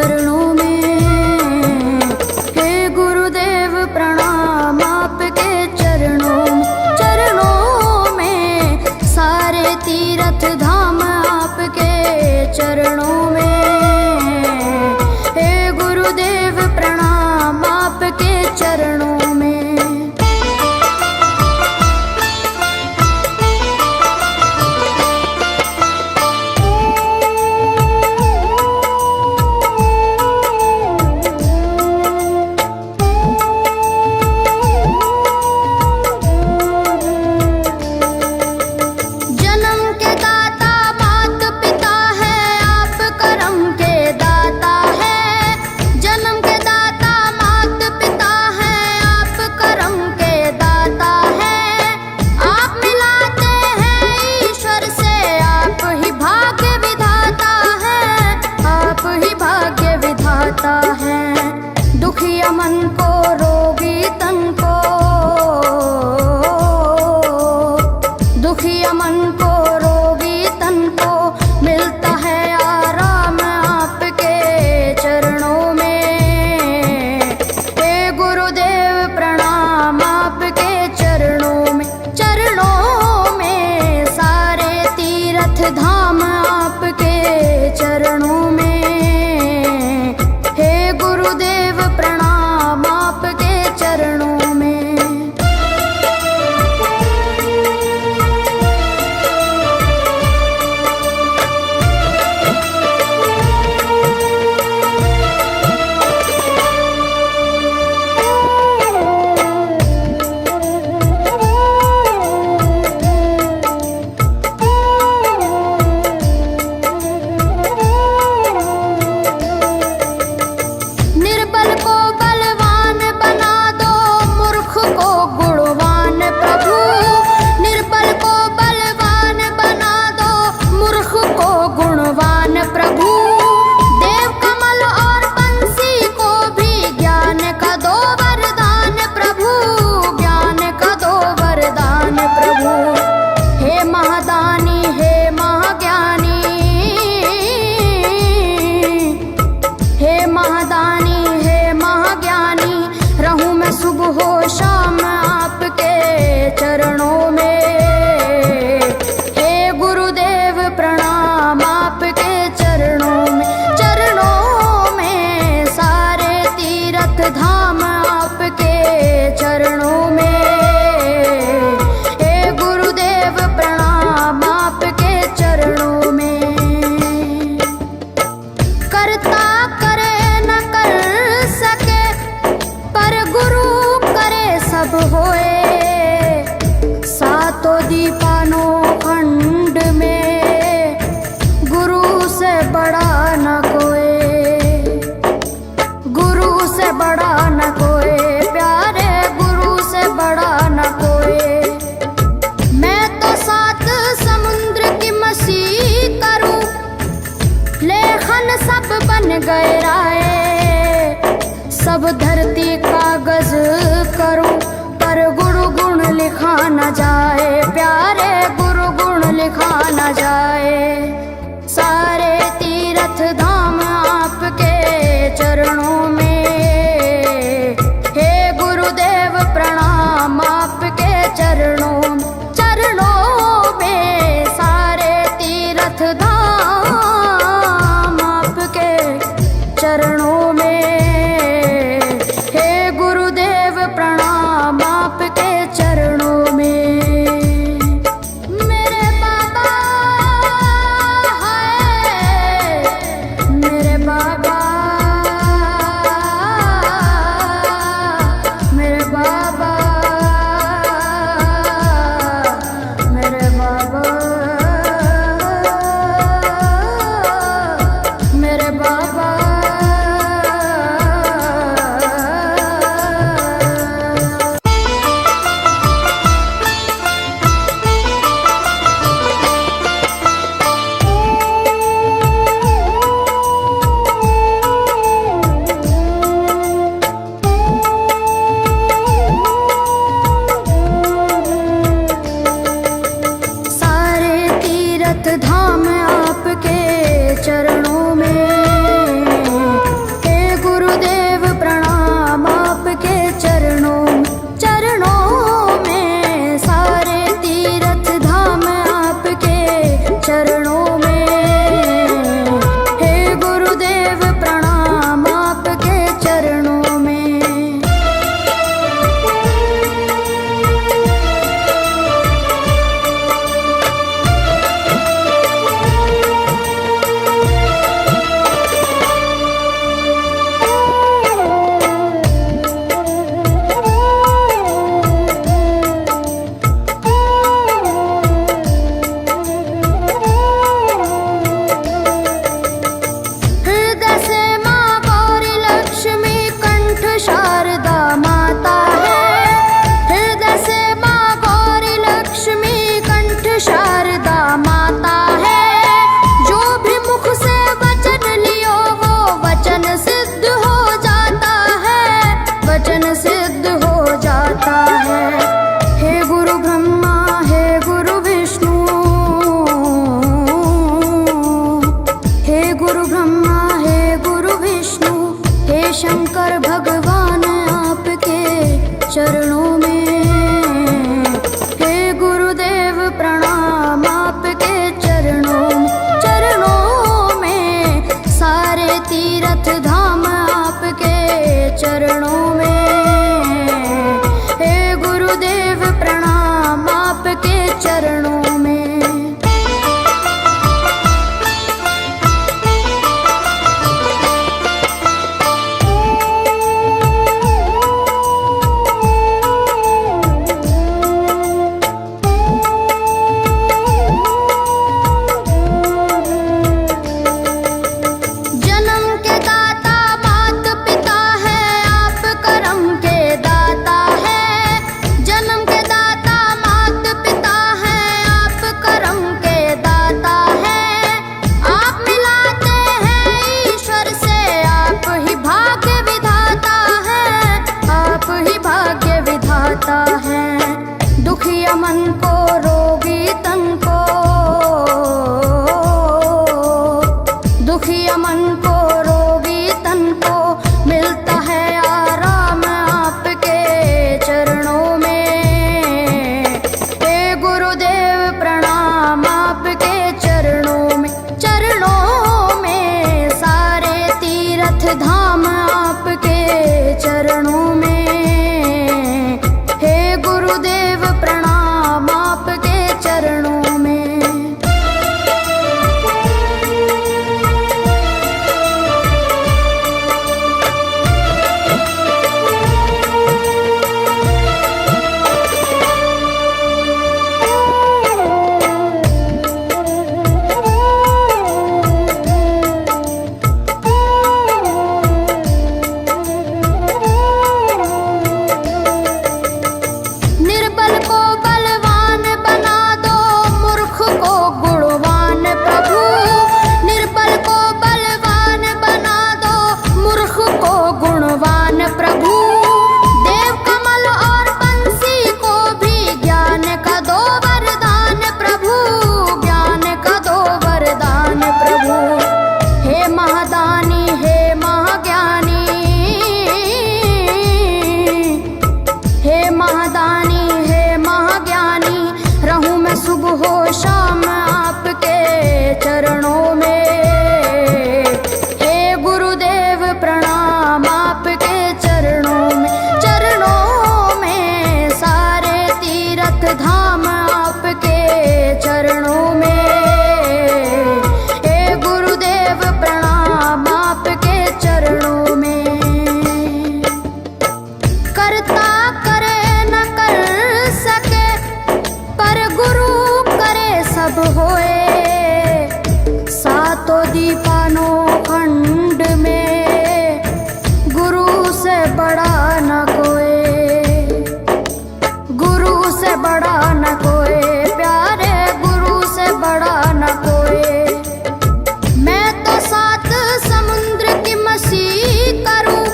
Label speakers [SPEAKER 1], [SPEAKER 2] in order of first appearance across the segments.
[SPEAKER 1] चरणों में। हे गुरुदेव प्रणाम आपके चरणों में, सारे तीर्थ धाम आपके चरणों में। हे गुरुदेव प्रणाम आपके चरणों में। दुखिया मन को, रोगी तन को, दुखिया मन को, रोगी तन को मिलता है आराम आपके चरणों में। हे गुरुदेव प्रणाम आपके चरणों में। चरणों में सारे तीर्थ धाम आपके चरणों में। गुरुदेव प्रणाम आपके चरणों में। सुबह हो शाम आपके चरणों में। हे गुरुदेव प्रणाम आपके चरणों में। चरणों में सारे तीर्थ धाम आपके चरणों में। हे गुरुदेव प्रणाम आपके चरणों में। करता करे न कर सके पर गुरु सब होए। सातों दीपानों खंड में गुरु से बड़ा न कोई। गुरु से बड़ा न कोई प्यारे, गुरु से बड़ा न कोई। मैं तो सात समुद्र की मसी करूं, लेखन सब बन गए राय। सब धरती कागज करूं पर गुरु गुण लिखा न जाए प्यारे, गुरु गुण लिखा न जाए। सारे तीर्थ धाम आपके चरणों में। हे गुरुदेव प्रणाम आपके चरणों में। चरणों में सारे तीर्थ धाम आपके चरणों में। प्रणाम आपके चरणों में। मेरे बाबा शंकर भगवान आपके चरणों में, हे गुरुदेव प्रणाम आपके चरणों में, सारे तीर्थ धाम आपके चरणों में, हे गुरुदेव प्रणाम आपके चरणों में। दुखिया मन को रोगी तन को, दुखिया मन को रोगी तन को मिलता है आराम आपके चरणों में, हे गुरुदेव प्रणाम आपके चरणों में, सारे तीर्थ धाम आपके चरणों में, गुरुदेव प्रणाम आपके चरणों में। सुबह हो शाम आपके चरणों में, हे गुरुदेव प्रणाम आपके चरणों में, सारे तीर्थ धाम आपके चरणों में, हे गुरुदेव प्रणाम आपके चरणों में। करता करे न कर सके पर गुरु सब होए, सातों दीपानों खंड में गुरु से बड़ा न कोई, गुरु से बड़ा न कोई, प्यारे गुरु से बड़ा न कोई। मैं तो 7 समुद्र की मछली करूं,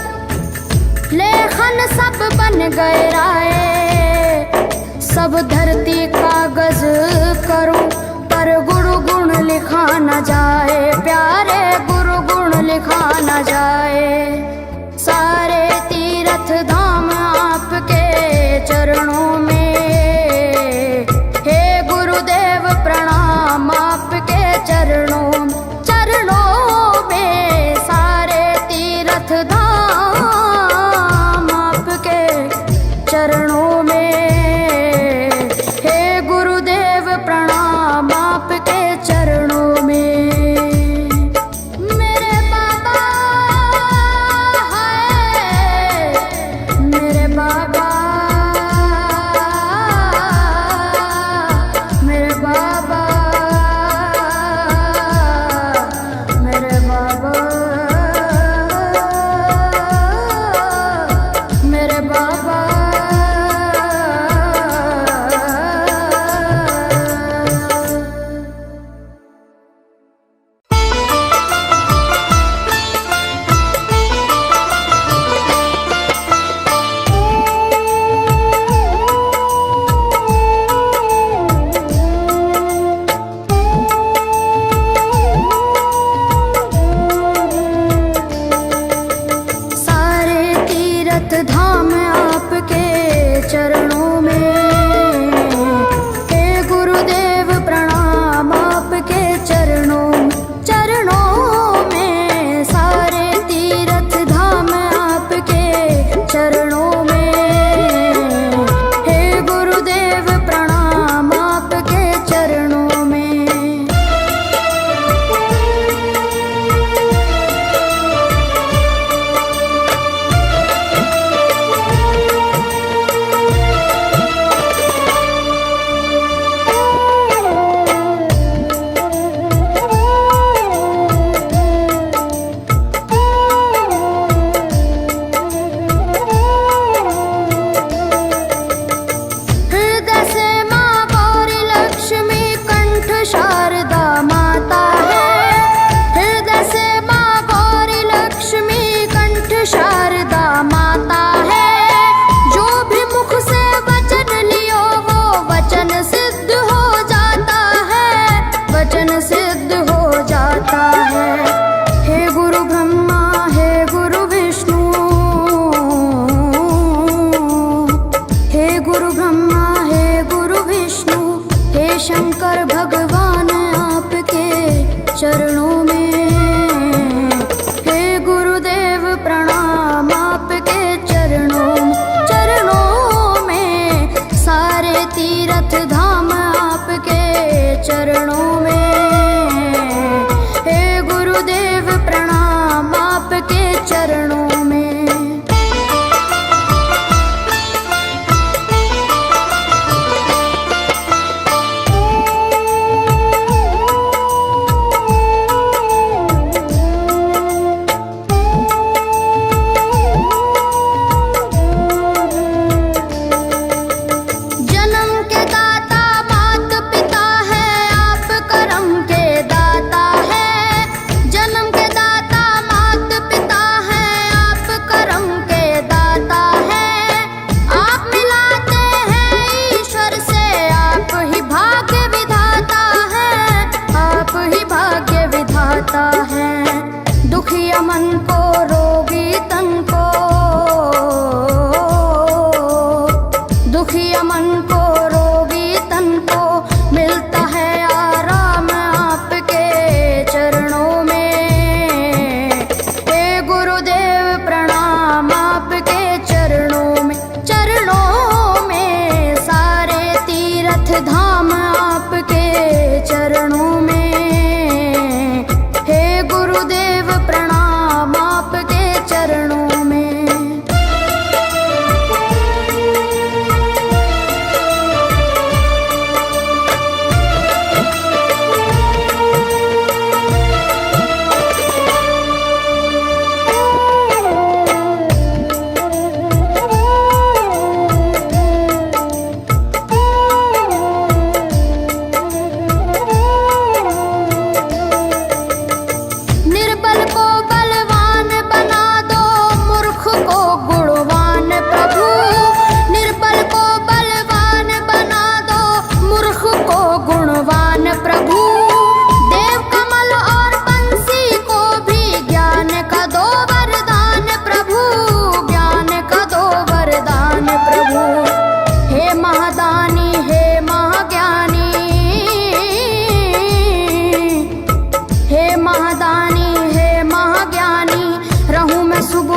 [SPEAKER 1] लेखन सब बन गए राय, सब धरती कागज करूं पर गुरु गुण लिखा न जाए, प्यारे गुरु गुण लिखा न जाए, सारे तीर्थ धाम आपके चरणों में, हे गुरुदेव प्रणाम आपके चरणों में, सारे तीर्थ धाम आपके चरणों में, प्रणाम आपके चरणों में। मेरे बाबा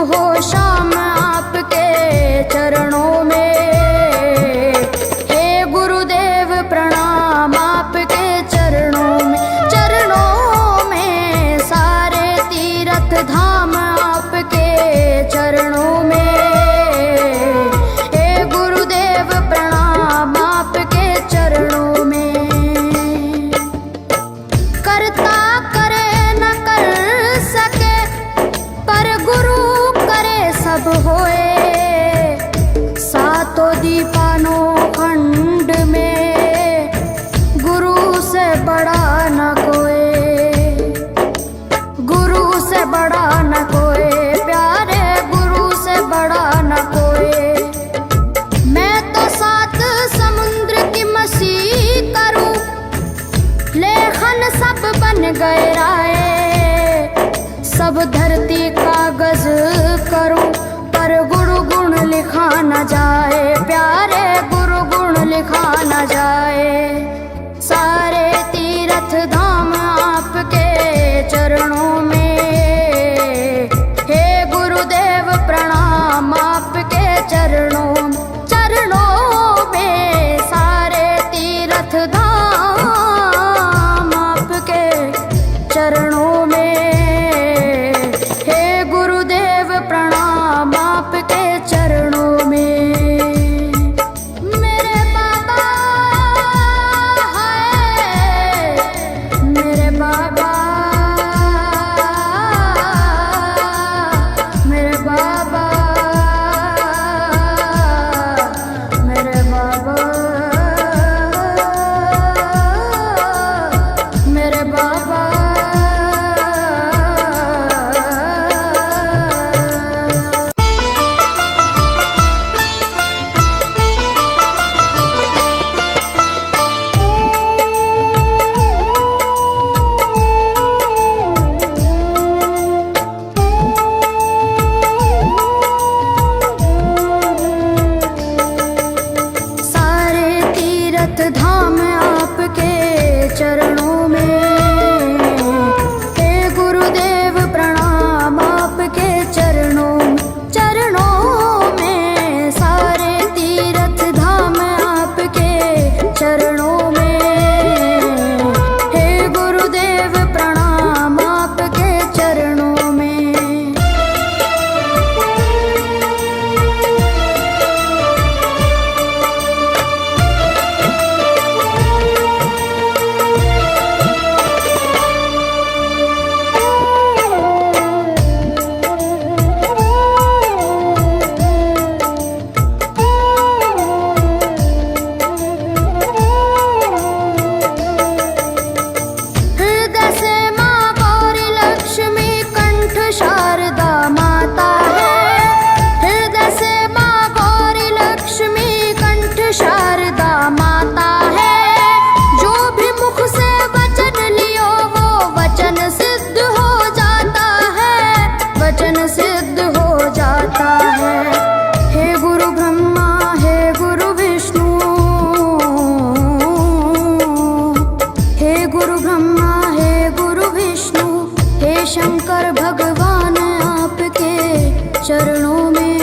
[SPEAKER 1] हो शाम आपके चरणों में। हे गुरुदेव प्रणाम आपके चरणों में, चरणों में सारे तीर्थ धाम आपके चरणों में। हे गुरुदेव प्रणाम आपके चरणों में। करता करे न कर सके पर गुरु करे सब होए। सातों दीपानों खंड में गुरु से बड़ा न कोई, गुरु से बड़ा न कोई, प्यारे गुरु से बड़ा न कोई। मैं तो सात समुद्र की मसी करूं, लेखन सब बन गए राय। सब धरती कागज करूं पर गुरु गुण लिखा न जाए, प्यारे गुरु गुण लिखा न जाए। सारे तीर्थ धाम आपके चरणों में। हे गुरुदेव प्रणाम आपके चरणों में, चरणों में सारे तीर्थ धाम आपके चरणों में। हे गुरुदेव प्रणाम आपके चरणों में। मेरे बाबा है, मेरे बाबा, मेरे बाबा, मेरे बाबा, मेरे बाबा। सारे तीर्थ धाम आपके चरणों में। हे गुरुदेव प्रणाम आपके चरणों में, चरणों में सारे तीर्थ धाम आपके चरणों में। हे गुरुदेव प्रणाम आपके चरणों में। हृदय से माँ गौरी लक्ष्मी कंठ शारदा माता है। हृदय से माँ गौरी लक्ष्मी कंठ शारदा माता है। जो भी मुख से वचन लियो वो वचन सिद्ध हो जाता है, वचन सिद्ध हो जाता है। हे गुरु ब्रह्मा, हे गुरु विष्णु, हे गुरु ब्रह्मा, हे गुरु विष्णु, हे शंकर भगवान आपके चरणों में।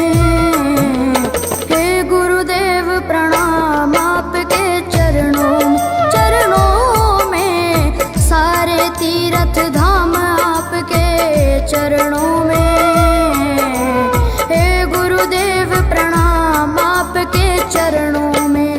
[SPEAKER 1] हे गुरुदेव प्रणाम आपके चरणों में, चरणों में सारे तीर्थ धाम आपके चरणों में। हे गुरुदेव प्रणाम आपके चरणों में।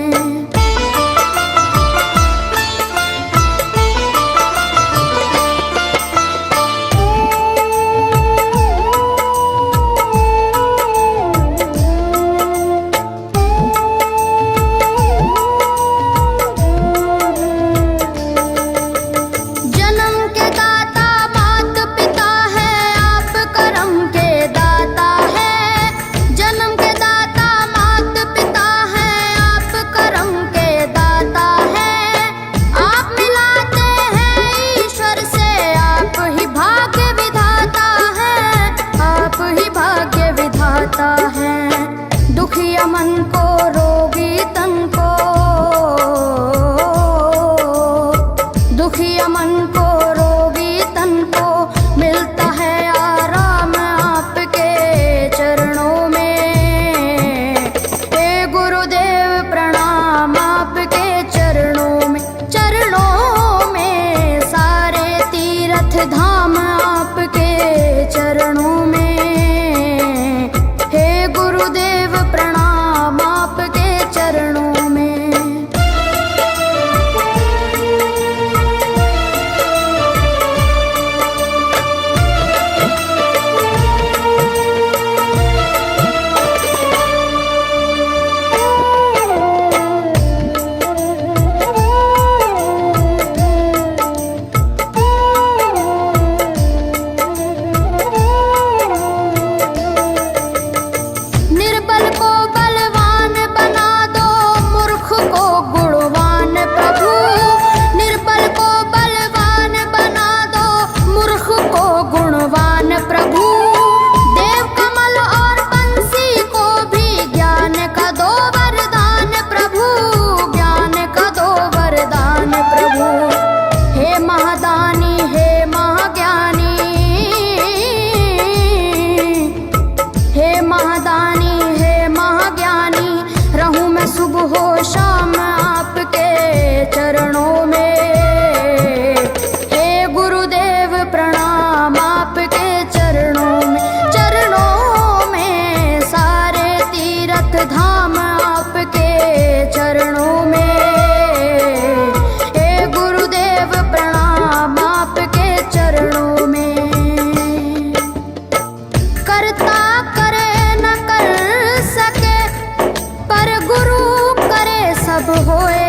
[SPEAKER 1] होया